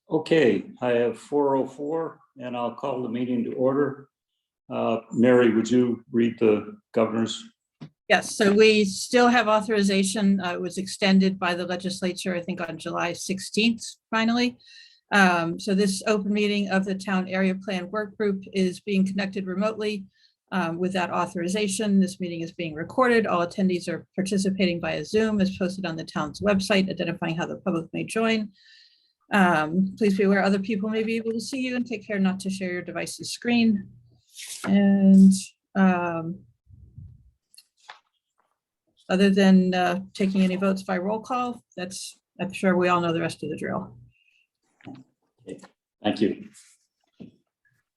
Okay, I have 4:04 and I'll call the meeting to order. Mary, would you read the governor's? Yes, so we still have authorization. It was extended by the legislature, I think on July 16th, finally. So this open meeting of the Town Area Plan Work Group is being conducted remotely with that authorization. This meeting is being recorded. All attendees are participating via Zoom as posted on the town's website, identifying how the public may join. Please be aware other people may be able to see you, and take care not to share your device's screen. And other than taking any votes by roll call, I'm sure we all know the rest of the drill. Okay, thank you.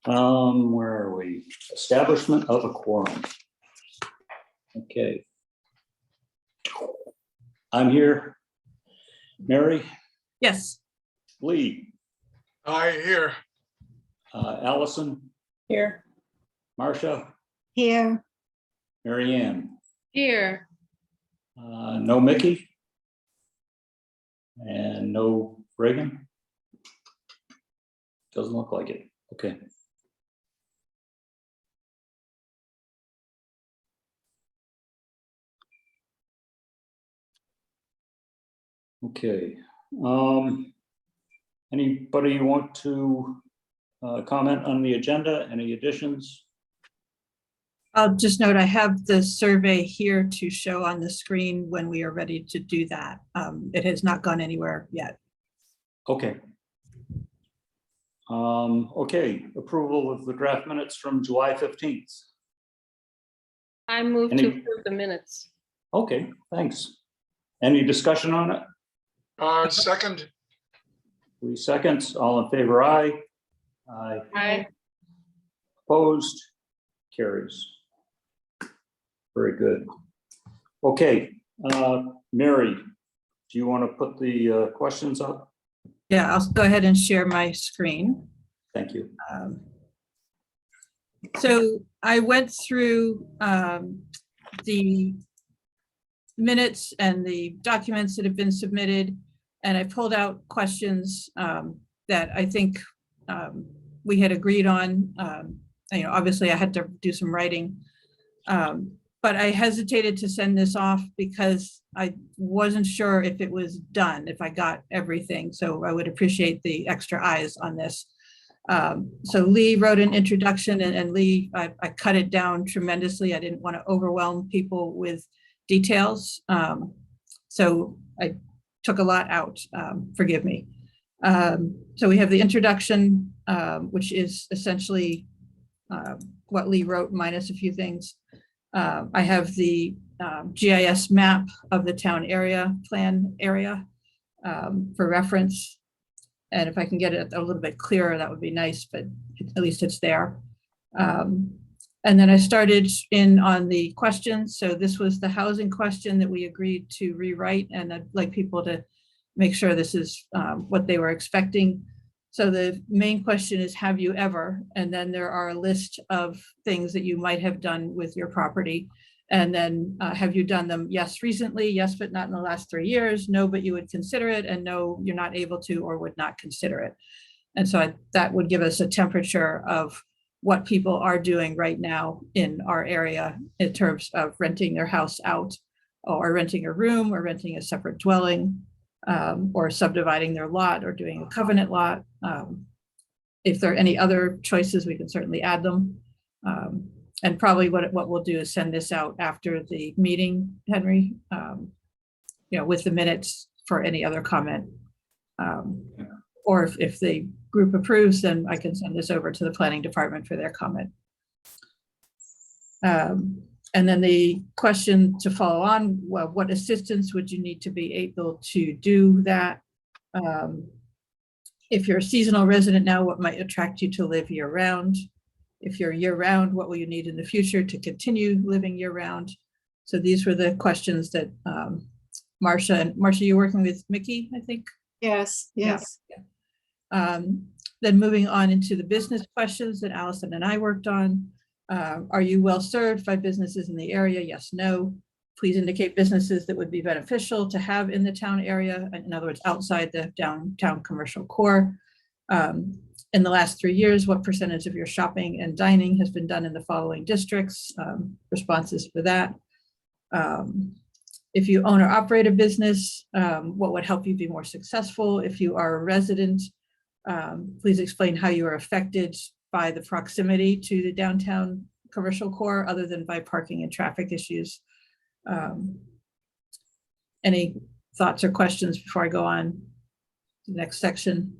Where are we? Establishment of a quorum. Okay. I'm here. Mary? Yes. Lee? Aye, here. Allison? Here. Marcia? Here. Mary Ann? Here. No Mickey? And no Reagan? Doesn't look like it. Okay. Okay. Anybody want to comment on the agenda? Any additions? I'll just note I have the survey here to show on the screen when we are ready to do that. It has not gone anywhere yet. Okay. Okay, approval of the draft minutes from July 15th. I move to approve the minutes. Okay, thanks. Any discussion on it? Second. 3 seconds. All in favor, aye. Aye. Aye. Opposed? Carries. Very good. Okay, Mary, do you want to put the questions up? Yeah, I'll go ahead and share my screen. Thank you. So I went through the minutes and the documents that have been submitted, and I pulled out questions that I think we had agreed on. Obviously I had to do some writing, but I hesitated to send this off because I wasn't sure if it was done, if I got everything. So I would appreciate the extra eyes on this. So Lee wrote an introduction, and Lee, I cut it down tremendously. I didn't want to overwhelm people with details. So I took a lot out, forgive me. So we have the introduction, which is essentially what Lee wrote minus a few things. I have the GIS map of the town area plan area for reference. And if I can get it a little bit clearer, that would be nice, but at least it's there. And then I started in on the questions. So this was the housing question that we agreed to rewrite, and I'd like people to make sure this is what they were expecting. So the main question is, have you ever? And then there are a list of things that you might have done with your property. And then have you done them? Yes, recently. Yes, but not in the last 3 years. No, but you would consider it. And no, you're not able to or would not consider it. And so that would give us a temperature of what people are doing right now in our area in terms of renting their house out, or renting a room, or renting a separate dwelling, or subdividing their lot, or doing a covenant lot. If there are any other choices, we can certainly add them. And probably what we'll do is send this out after the meeting, Henry, with the minutes for any other comment. Or if the group approves, then I can send this over to the planning department for their comment. And then the question to follow on, well, what assistance would you need to be able to do that? If you're a seasonal resident now, what might attract you to live year round? If you're year round, what will you need in the future to continue living year round? So these were the questions that Marcia, you're working with Mickey, I think? Yes, yes. Yeah. Then moving on into the business questions that Allison and I worked on. Are you well served by businesses in the area? Yes, no. Please indicate businesses that would be beneficial to have in the town area. In other words, outside the downtown commercial core. In the last 3 years, what percentage of your shopping and dining has been done in the following districts? Responses for that. If you own or operate a business, what would help you be more successful? If you are a resident, please explain how you are affected by the proximity to the downtown commercial core other than by parking and traffic issues. Any thoughts or questions before I go on to the next section?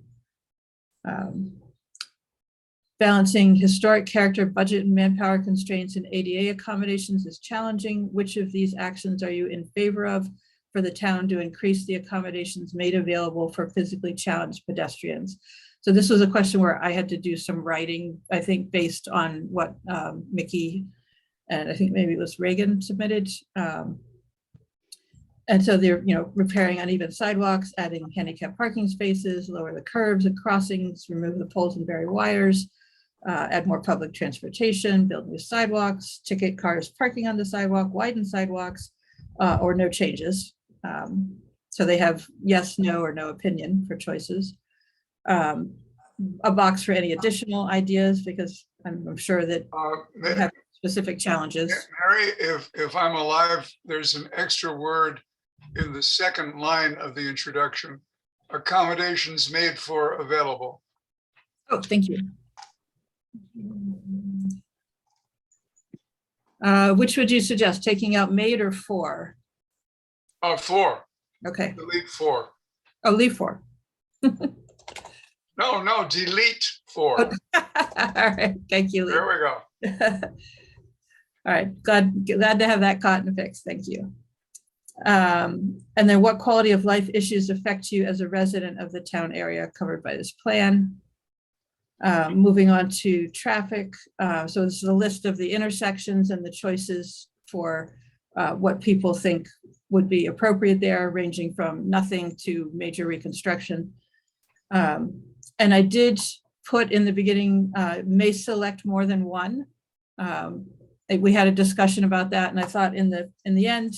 Balancing historic character, budget, and manpower constraints and ADA accommodations is challenging. Which of these actions are you in favor of for the town to increase the accommodations made available for physically challenged pedestrians? So this was a question where I had to do some writing, I think, based on what Mickey and I think maybe it was Reagan submitted. And so they're, repairing uneven sidewalks, adding handicap parking spaces, lower the curbs and crossings, remove the poles and bury wires, add more public transportation, build new sidewalks, ticket cars parking on the sidewalk, widen sidewalks, or no changes. So they have yes, no, or no opinion for choices. A box for any additional ideas, because I'm sure that they have specific challenges. Mary, if I'm alive, there's an extra word in the second line of the introduction, accommodations made for available. Oh, thank you. Which would you suggest, taking out made or for? 4, Okay. delete 4. Oh, leave for. No, delete 4. All right, thank you, Lee. There we go. All right, glad to have that caught and fixed. Thank you. And then what quality of life issues affect you as a resident of the town area covered by this plan? Moving on to traffic. So this is a list of the intersections and the choices for what people think would be appropriate there, ranging from nothing to major reconstruction. And I did put in the beginning, may select more than one. We had a discussion about that, and I thought in the end,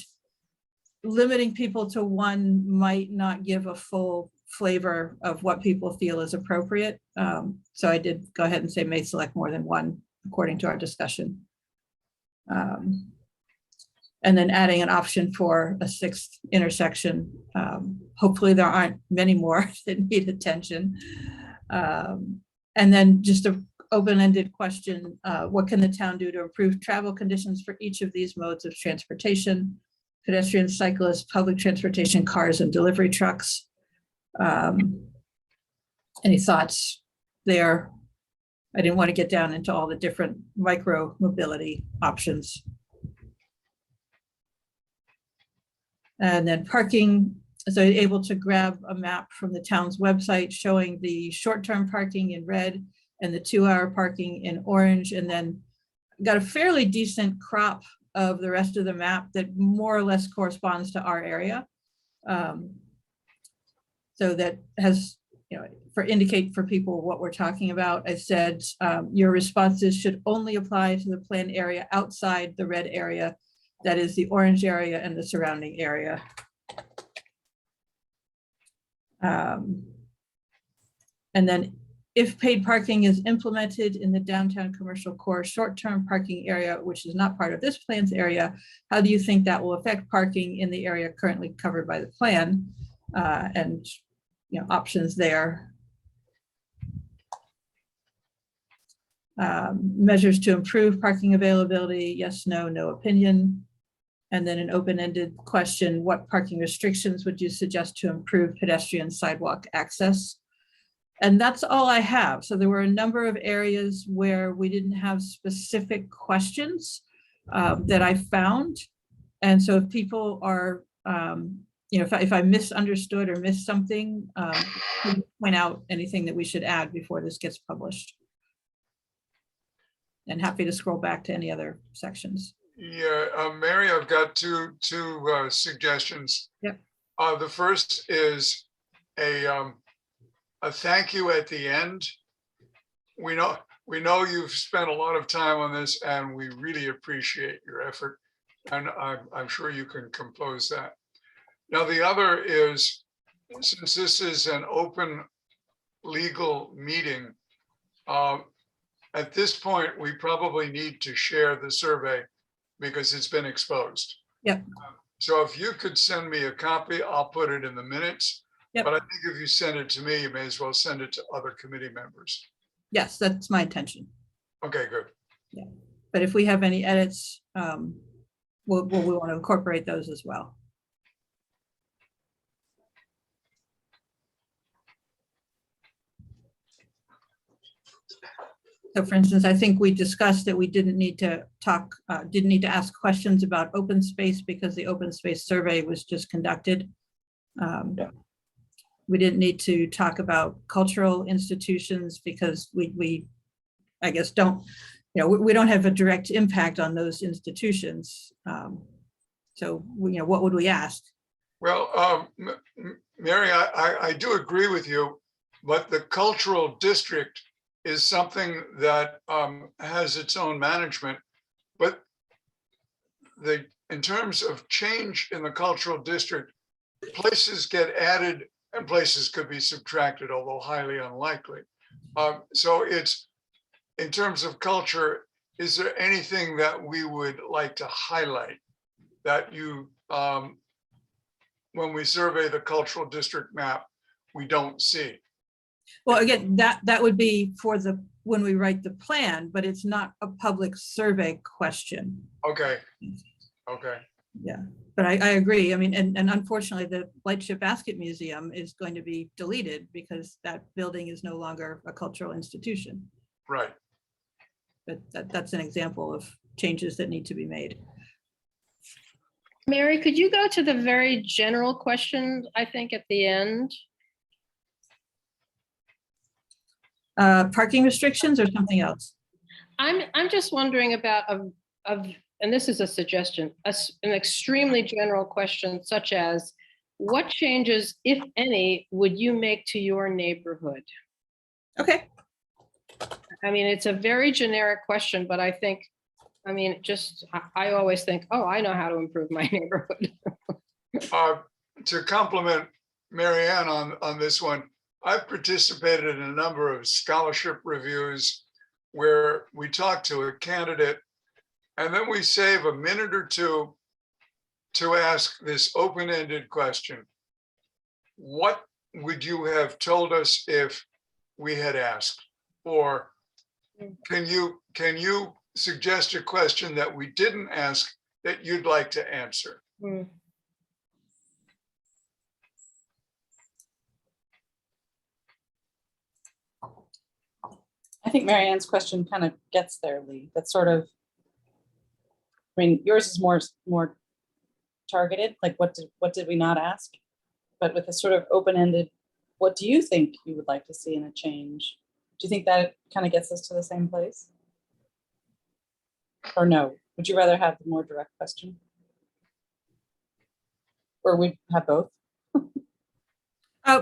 limiting people to one might not give a full flavor of what people feel is appropriate. So I did go ahead and say may select more than one according to our discussion. And then adding an option for a 6th intersection. Hopefully there aren't many more that need attention. And then just an open-ended question, what can the town do to improve travel conditions for each of these modes of transportation? Pedestrians, cyclists, public transportation, cars, and delivery trucks. Any thoughts there? I didn't want to get down into all the different micro mobility options. And then parking, so able to grab a map from the town's website showing the short-term parking in red and the 2-hour parking in orange, and then got a fairly decent crop of the rest of the map that more or less corresponds to our area. So that has, indicate for people what we're talking about. I said your responses should only apply to the planned area outside the red area, that is the orange area and the surrounding area. And then if paid parking is implemented in the downtown commercial core short-term parking area, which is not part of this plan's area, how do you think that will affect parking in the area currently covered by the plan? And options there. Measures to improve parking availability, yes, no, no opinion. And then an open-ended question, what parking restrictions would you suggest to improve pedestrian sidewalk access? And that's all I have. So there were a number of areas where we didn't have specific questions that I found. And so if people are, if I misunderstood or missed something, point out anything that we should add before this gets published. And happy to scroll back to any other sections. Yeah, Mary, I've got two suggestions. Yep. The first is a thank you at the end. We know you've spent a lot of time on this, and we really appreciate your effort. And I'm sure you can compose that. Now, the other is, since this is an open legal meeting. At this point, we probably need to share the survey because it's been exposed. Yep. So if you could send me a copy, I'll put it in the minutes. Yep. But I think if you send it to me, you may as well send it to other committee members. Yes, that's my intention. Okay, good. But if we have any edits, we want to incorporate those as well. So for instance, I think we discussed that we didn't need to ask questions about open space because the open space survey was just conducted. We didn't need to talk about cultural institutions because we I guess don't, we don't have a direct impact on those institutions. So, what would we ask? Well, Mary, I do agree with you, but the cultural district is something that has its own management. But in terms of change in the cultural district, places get added and places could be subtracted, although highly unlikely. So it's, in terms of culture, is there anything that we would like to highlight that you, when we survey the cultural district map, we don't see? Well, again, that would be for when we write the plan, but it's not a public survey question. Okay. Okay. Yeah, but I agree. I mean, and unfortunately, the Lightship Basket Museum is going to be deleted because that building is no longer a cultural institution. Right. But that's an example of changes that need to be made. Mary, could you go to the very general question, I think, at the end? Parking restrictions or something else? I'm just wondering about and this is a suggestion, an extremely general question such as, what changes, if any, would you make to your neighborhood? Okay. I mean, it's a very generic question, but I think, I always think, oh, I know how to improve my neighborhood. To compliment Mary Ann on this one, I've participated in a number of scholarship reviews where we talk to a candidate and then we save a minute or two to ask this open-ended question. What would you have told us if we had asked? Or can you suggest a question that we didn't ask that you'd like to answer? I think Mary Ann's question kind of gets there, Lee. That's sort of, yours is more targeted, like what did we not ask? But with a sort of open-ended, what do you think you would like to see in a change? Do you think that kind of gets us to the same place? Or no? Would you rather have the more direct question? Or we'd have both?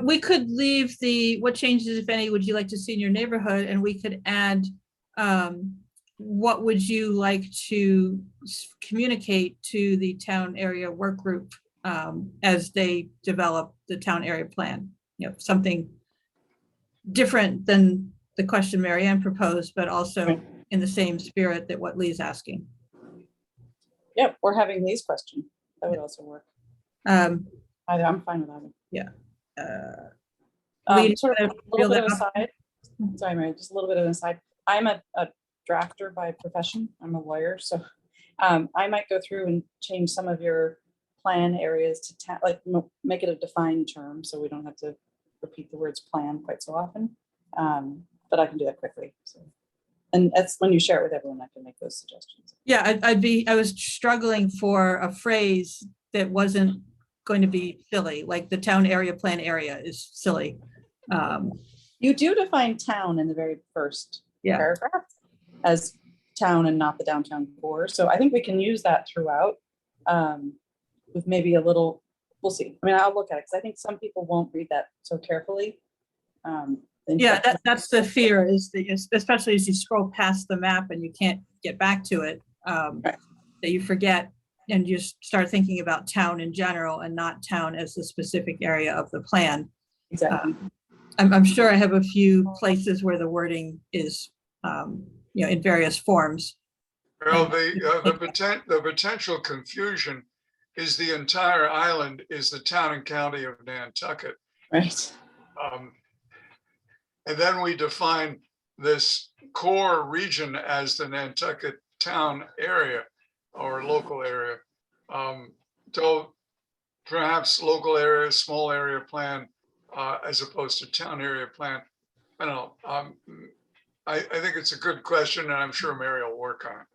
We could leave what changes, if any, would you like to see in your neighborhood? And we could add, what would you like to communicate to the town area work group as they develop the town area plan? Something different than the question Mary Ann proposed, but also in the same spirit that what Lee's asking. Yep, or having Lee's question. That would also work. Either, I'm fine with that. Yeah. Sort of a little bit of a side. Sorry, Mary, just a little bit of an aside. I'm a drafter by profession. I'm a lawyer, so I might go through and change some of your plan areas to make it a defined term, so we don't have to repeat the words plan quite so often. But I can do that quickly. So, and that's when you share it with everyone, I can make those suggestions. Yeah, I was struggling for a phrase that wasn't going to be silly, like the town area plan area is silly. You do define town in the very first paragraph as town and not the downtown core. So I think we can use that throughout with maybe a little, we'll see. I mean, I'll look at it because I think some people won't read that so carefully. That's the fear, is that especially as you scroll past the map and you can't get back to it, that you forget and you start thinking about town in general and not town as the specific area of the plan. Exactly. I'm sure I have a few places where the wording is, in various forms. Well, the potential confusion is the entire island is the town and county of Nantucket. Right. And then we define this core region as the Nantucket town area or local area. So perhaps local area, small area plan, as opposed to town area plan. I don't know. I think it's a good question, and I'm sure Mary will work on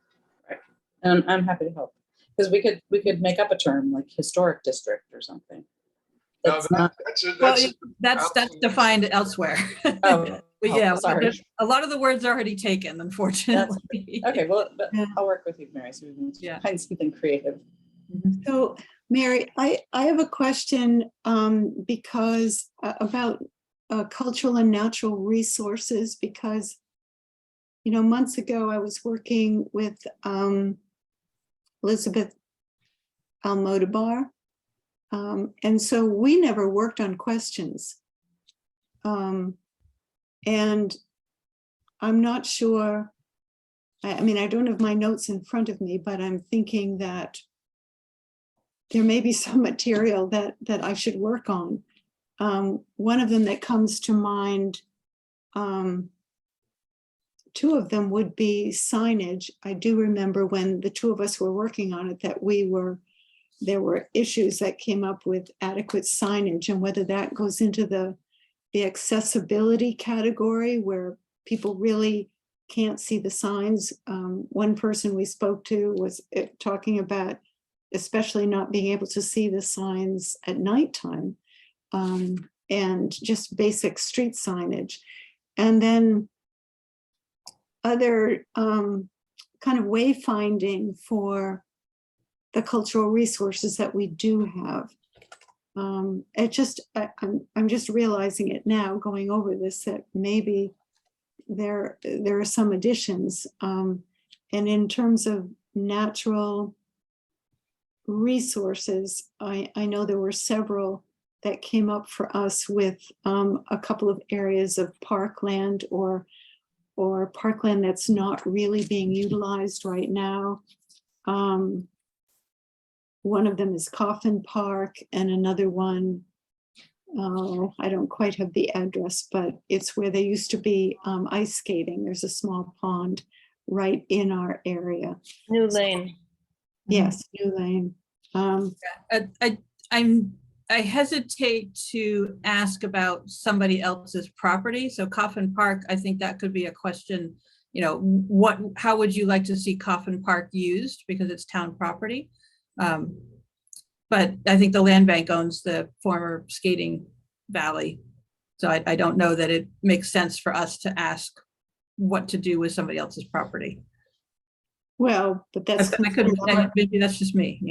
it. And I'm happy to help, because we could make up a term like historic district or something. Now, That's not, Well, that's defined elsewhere. oh, But yeah, sorry. a lot of the words are already taken, unfortunately. Okay, well, but Yeah. I'll work with you, Mary, so we can Yeah. find something creative. So, Mary, I have a question because about cultural and natural resources, because, months ago I was working with Elizabeth Almodovar. And so we never worked on questions. And I'm not sure, I mean, I don't have my notes in front of me, but I'm thinking that there may be some material that I should work on. One of them that comes to mind, two of them would be signage. I do remember when the two of us were working on it that there were issues that came up with adequate signage, and whether that goes into the accessibility category where people really can't see the signs. One person we spoke to was talking about especially not being able to see the signs at nighttime, and just basic street signage. And then other kind of wayfinding for the cultural resources that we do have. I'm just realizing it now, going over this, that maybe there are some additions. And in terms of natural resources, I know there were several that came up for us with a couple of areas of parkland or parkland that's not really being utilized right now. One of them is Coffin Park, and another one, I don't quite have the address, but it's where there used to be ice skating. There's a small pond right in our area. New Lane. Yes, New Lane. I hesitate to ask about somebody else's property. So Coffin Park, I think that could be a question, how would you like to see Coffin Park used, because it's town property? But I think the land bank owns the former skating valley. So I don't know that it makes sense for us to ask what to do with somebody else's property. Well, but that's Maybe that's just me,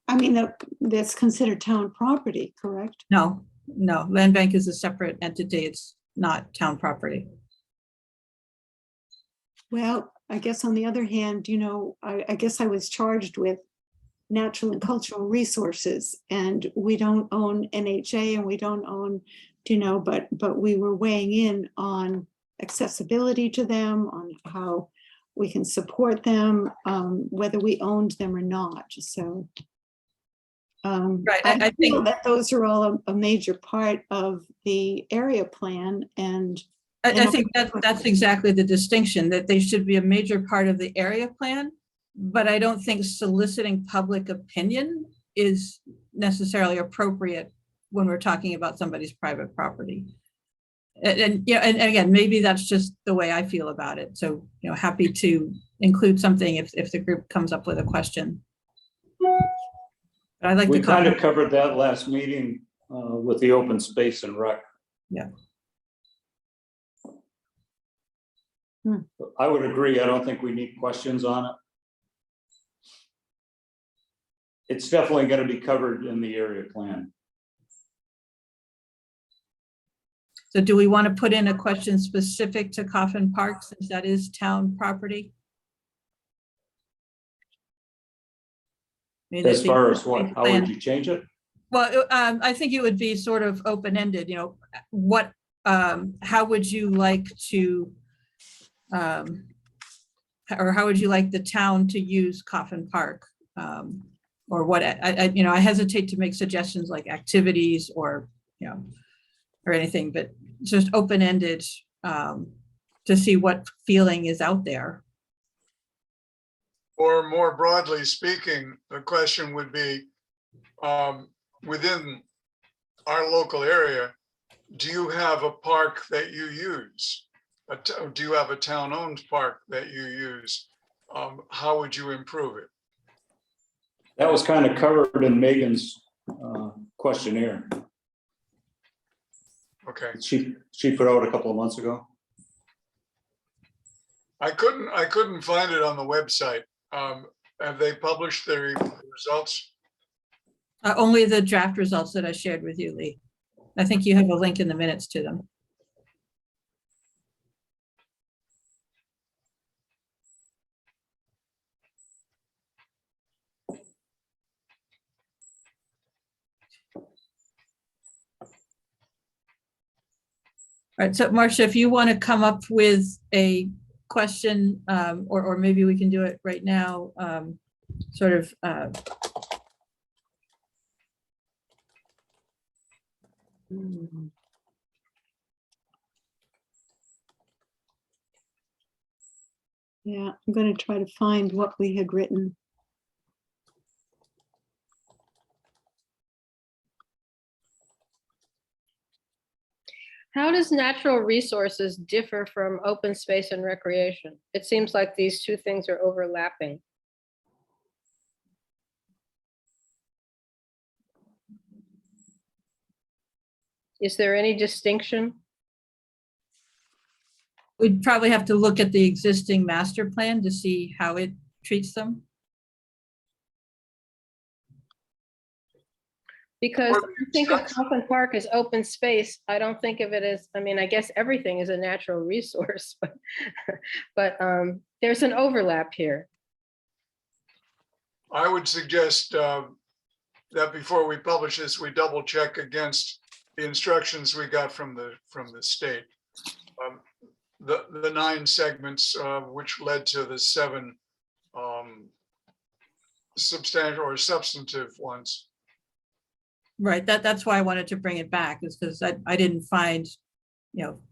I mean, that's considered town property, correct? No, land bank is a separate entity. It's not town property. Well, I guess on the other hand, I guess I was charged with natural and cultural resources, and we don't own NHA and we don't own, but we were weighing in on accessibility to them, on how we can support them, whether we owned them or not. So Right, I feel that those are all a major part of the area plan, and I think that's exactly the distinction, that they should be a major part of the area plan, but I don't think soliciting public opinion is necessarily appropriate when we're talking about somebody's private property. And again, maybe that's just the way I feel about it. So, happy to include something if the group comes up with a question. But I'd like We to kind of comment. covered that last meeting with the open space and rec. Yeah. I would agree. I don't think we need questions on it. It's definitely going to be covered in the area plan. So do we want to put in a question specific to Coffin Park, since that is town property? I mean, As the- far as what, how would you change it? Well, I think it would be sort of open-ended, what how would you like to, or how would you like the town to use Coffin Park? Or what, I hesitate to make suggestions like activities or, or anything, but just open-ended, to see what feeling is out there. Or more broadly speaking, the question would be, within our local area, do you have a park that you use? Do you have a town-owned park that you use? How would you improve it? That was kind of covered in Megan's questionnaire. Okay, She put out a couple of months ago. I couldn't find it on the website. Have they published their results? Only the draft results that I shared with you, Lee. I think you have a link in the minutes to them. All right, so Marcia, if you want to come up with a question, or maybe we can do it right now, sort of. Yeah, I'm going to try to find what we had written. How does natural resources differ from open space and recreation? It seems like these two things are overlapping. Is there any distinction? We'd probably have to look at the existing master plan to see how it treats them. Because I think of Coffin Park as open space. I don't think of it as, I mean, I guess everything is a natural resource, but there's an overlap here. I would suggest that before we publish this, we double check against the instructions we got from the state. The 9 segments which led to the 7 substantial or substantive ones. Right, that's why I wanted to bring it back, is because I didn't find,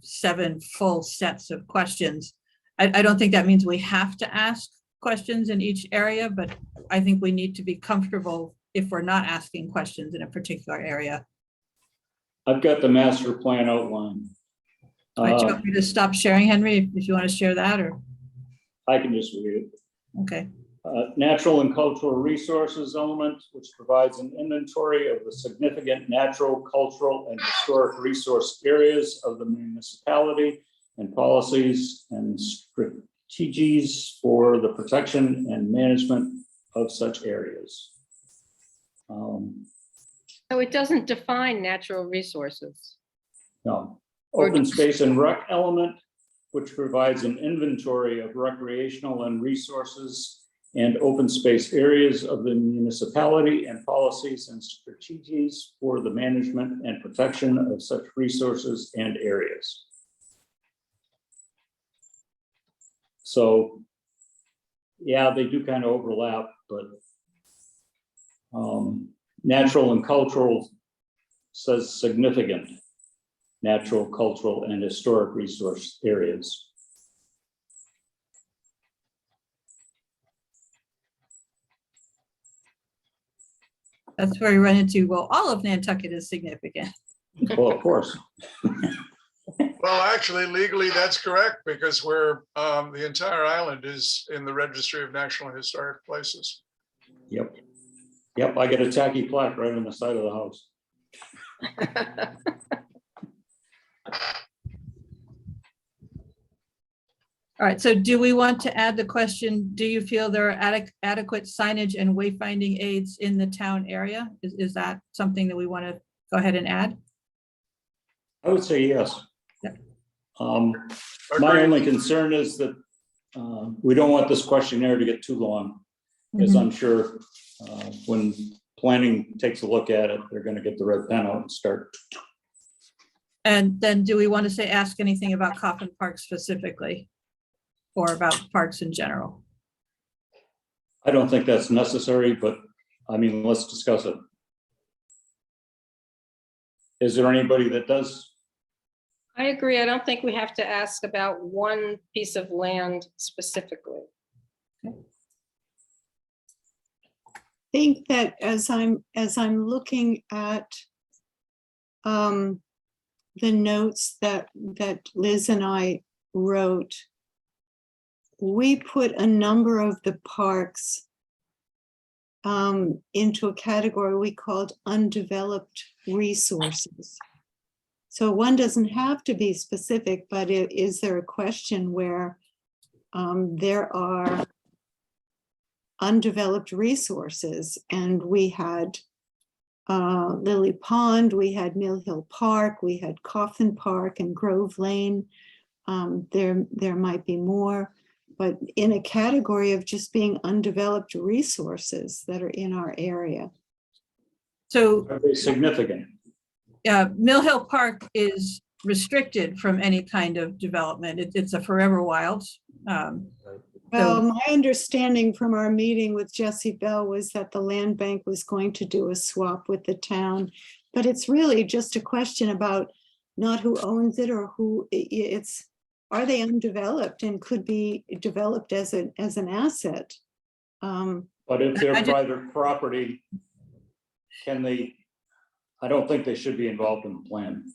7 full sets of questions. I don't think that means we have to ask questions in each area, but I think we need to be comfortable if we're not asking questions in a particular area. I've got the master plan outline. Do you want me to stop sharing, Henry, if you want to share that, or? I can just read it. Okay. Natural and cultural resources element, which provides an inventory of the significant natural, cultural, and historic resource areas of the municipality and policies and strategies for the protection and management of such areas. So it doesn't define natural resources. No. Open space and rec element, which provides an inventory of recreational and resources and open space areas of the municipality and policies and strategies for the management and protection of such resources and areas. So, yeah, they do kind of overlap, but natural and cultural says significant natural, cultural, and historic resource areas. That's where we run into, well, all of Nantucket is significant. Well, of course. Well, actually, legally, that's correct, because we're the entire island is in the Registry of National Historic Places. Yep. Yep, I get a tacky plaque right on the side of the house. All right, so do we want to add the question, do you feel there are adequate signage and wayfinding aids in the town area? Is that something that we want to go ahead and add? I would say yes. Yep. My only concern is that we don't want this questionnaire to get too long, because I'm sure when planning takes a look at it, they're going to get the red pen out and start. And then do we want to say, ask anything about Coffin Park specifically? Or about parks in general? I don't think that's necessary, but I mean, let's discuss it. Is there anybody that does? I agree. I don't think we have to ask about one piece of land specifically. Think that as I'm looking at the notes that Liz and I wrote, we put a number of the parks into a category we called undeveloped resources. So one doesn't have to be specific, but is there a question where there are undeveloped resources? And we had Lily Pond, we had Mill Hill Park, we had Coffin Park and Grove Lane. There might be more, but in a category of just being undeveloped resources that are in our area. So Are they significant? Mill Hill Park is restricted from any kind of development. It's a forever wild. Well, my understanding from our meeting with Jesse Bell was that the land bank was going to do a swap with the town, but it's really just a question about not who owns it or who it's, are they undeveloped and could be developed as an asset? But if they're private property, can they, I don't think they should be involved in the plan.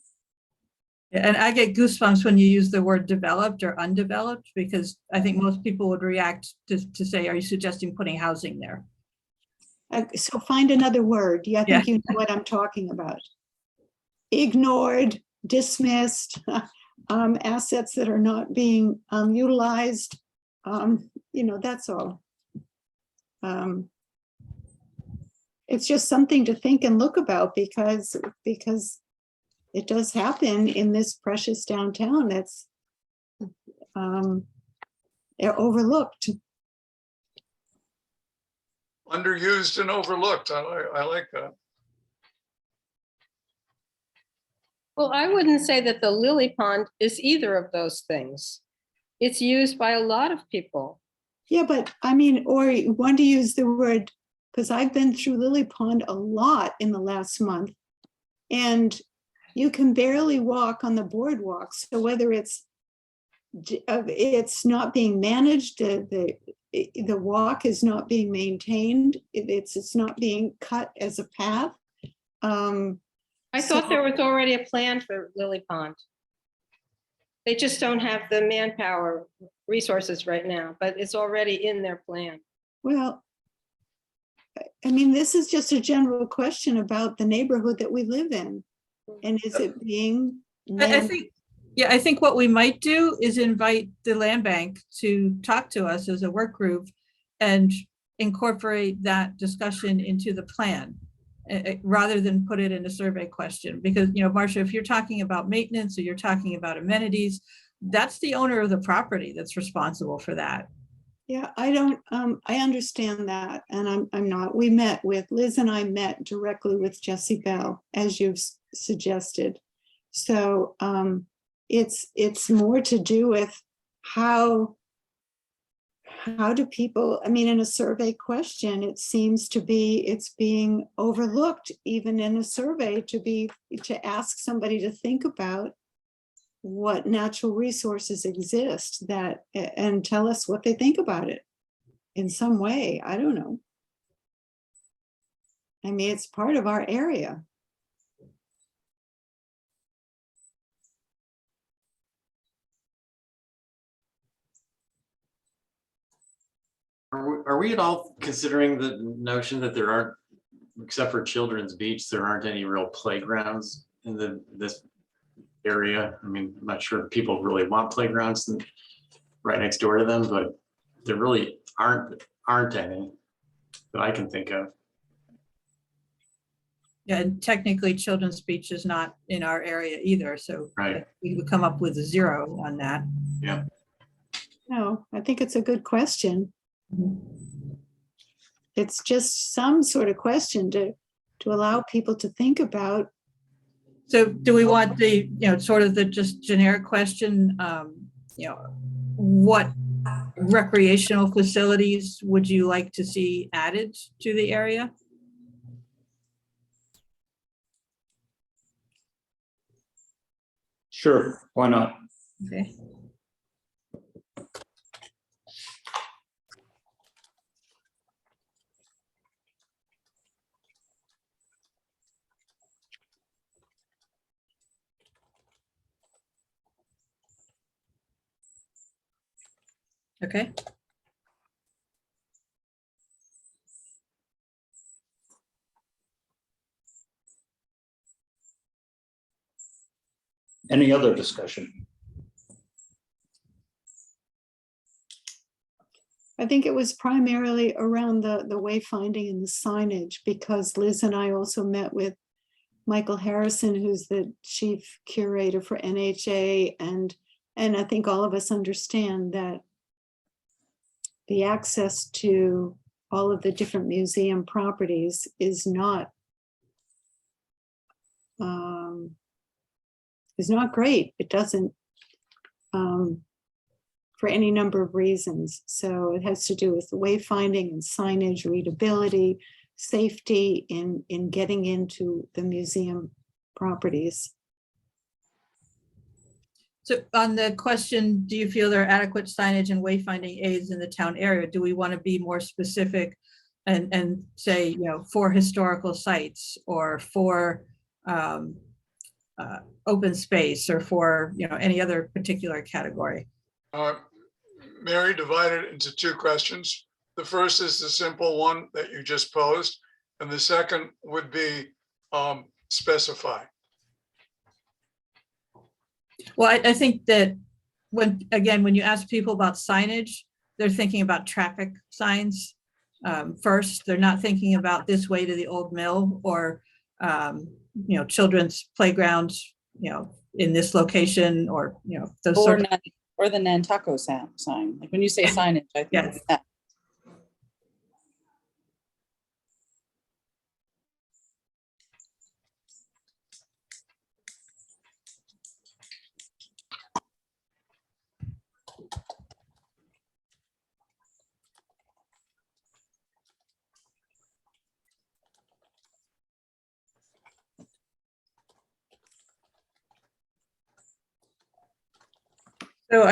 And I get goosebumps when you use the word developed or undeveloped, because I think most people would react to say, are you suggesting putting housing there? So find another word. Yeah, I think you know what I'm talking about. Ignored, dismissed, assets that are not being utilized. That's all. It's just something to think and look about because it does happen in this precious downtown that's they're overlooked. Underused and overlooked. I like that. Well, I wouldn't say that the Lily Pond is either of those things. It's used by a lot of people. Yeah, but I mean, or you want to use the word, because I've been through Lily Pond a lot in the last month, and you can barely walk on the boardwalk. So whether it's not being managed, the walk is not being maintained, it's not being cut as a path. I thought there was already a plan for Lily Pond. They just don't have the manpower resources right now, but it's already in their plan. Well, I mean, this is just a general question about the neighborhood that we live in. And is it being? I think what we might do is invite the land bank to talk to us as a work group and incorporate that discussion into the plan rather than put it in a survey question. Because, Marcia, if you're talking about maintenance or you're talking about amenities, that's the owner of the property that's responsible for that. Yeah, I understand that. And I'm not, Liz and I met directly with Jesse Bell, as you've suggested. So it's more to do with how do people, I mean, in a survey question, it seems to be, it's being overlooked, even in a survey, to ask somebody to think about what natural resources exist and tell us what they think about it in some way. I don't know. I mean, it's part of our area. Are we at all considering the notion that there aren't, except for Children's Beach, there aren't any real playgrounds in this area? I mean, I'm not sure if people really want playgrounds right next door to them, but there really aren't any that I can think of. Yeah, and technically Children's Beach is not in our area either, so Right. we would come up with a 0 on that. Yeah. No, I think it's a good question. It's just some sort of question to allow people to think about So do we want the, sort of the just generic question, what recreational facilities would you like to see added to the area? Sure, why not? Okay. Okay. Any other discussion? I think it was primarily around the wayfinding and the signage, because Liz and I also met with Michael Harrison, who's the chief curator for NHA, and I think all of us understand that the access to all of the different museum properties is not great. It doesn't, for any number of reasons. So it has to do with wayfinding and signage, readability, safety in getting into the museum properties. So on the question, do you feel there are adequate signage and wayfinding aids in the town area? Do we want to be more specific and say, for historical sites or for open space or for, any other particular category? Mary divided it into two questions. The first is the simple one that you just posed, and the second would be specify. Well, I think that when you ask people about signage, they're thinking about traffic signs first. They're not thinking about this way to the old mill or, children's playgrounds, in this location or, those sorts of. Or the Nantucket sign. Like when you say signage, I think Yes. it's that. So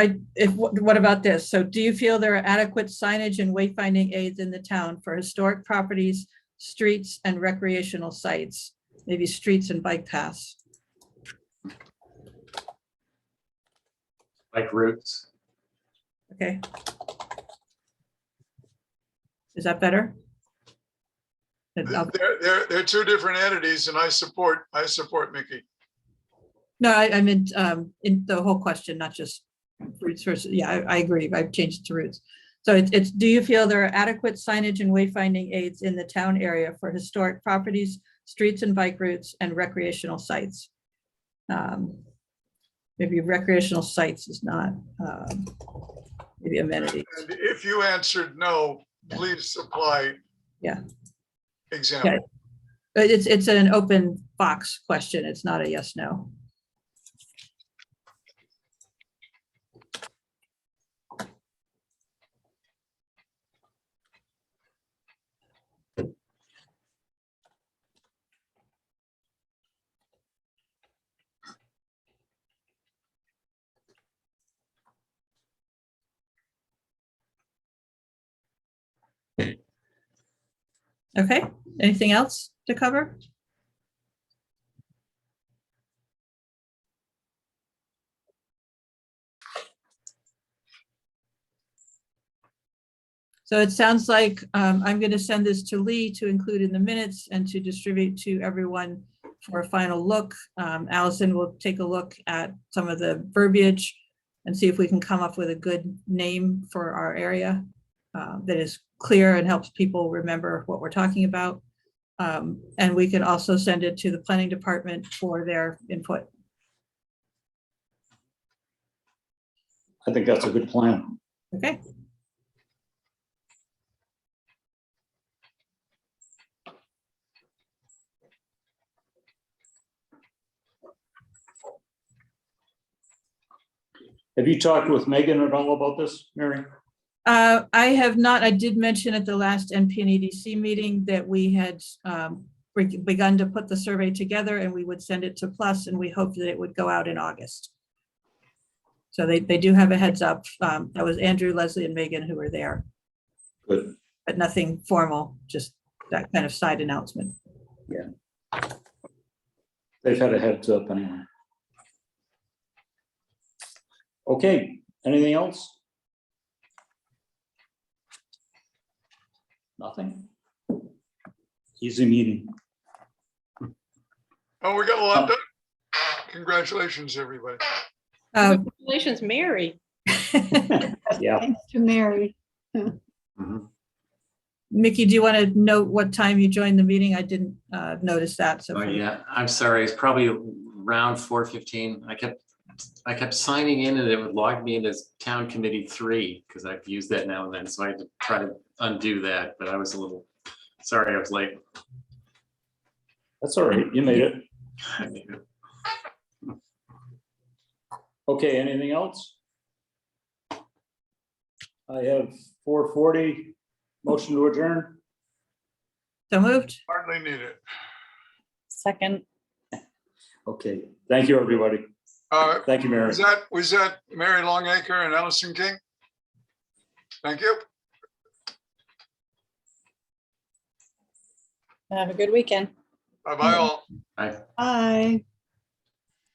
what about this? So do you feel there are adequate signage and wayfinding aids in the town for historic properties, streets and recreational sites? Maybe streets and bike paths. Like routes. Okay. Is that better? They're two different entities, and I support Mickey. No, I meant in the whole question, not just routes versus, I agree. I've changed it to routes. So it's, do you feel there are adequate signage and wayfinding aids in the town area for historic properties, streets and bike routes and recreational sites? Maybe recreational sites is not, maybe amenities. And if you answered no, please supply. Yeah. Example. Okay. But it's an open box question. It's not a yes, no. Okay, anything else to cover? So it sounds like I'm going to send this to Lee to include in the minutes and to distribute to everyone for a final look. Allison will take a look at some of the verbiage and see if we can come up with a good name for our area that is clear and helps people remember what we're talking about. And we can also send it to the planning department for their input. I think that's a good plan. Okay. Have you talked with Megan at all about this, Mary? I have not. I did mention at the last NPNEDC meeting that we had begun to put the survey together and we would send it to Plus, and we hoped that it would go out in August. So they do have a heads up. That was Andrew, Leslie, and Megan who were there, Good. but nothing formal, just that kind of side announcement. They've had a heads up anyway. Okay, anything else? Nothing? Easy meeting. Oh, we got a lot done. Congratulations, everybody. Congratulations, Mary. Yeah. Thanks to Mary. Mhm. Mickey, do you want to note what time you joined the meeting? I didn't notice that. So Oh, yeah, I'm sorry. It's probably around 4:15. I kept signing in and it would log me in as town committee 3 because I've used that now and then. So I had to try to undo that, but I was a little, sorry, I was late. That's all right. You made it. I made it. Okay, anything else? I have 4:40. Motion to adjourn. So moved. Hardly need it. Second. Okay, thank you, everybody. Thank you, Mary. Was that Mary Longacre and Allison King? Thank you. Have a good weekend. Bye-bye all. Bye. Bye.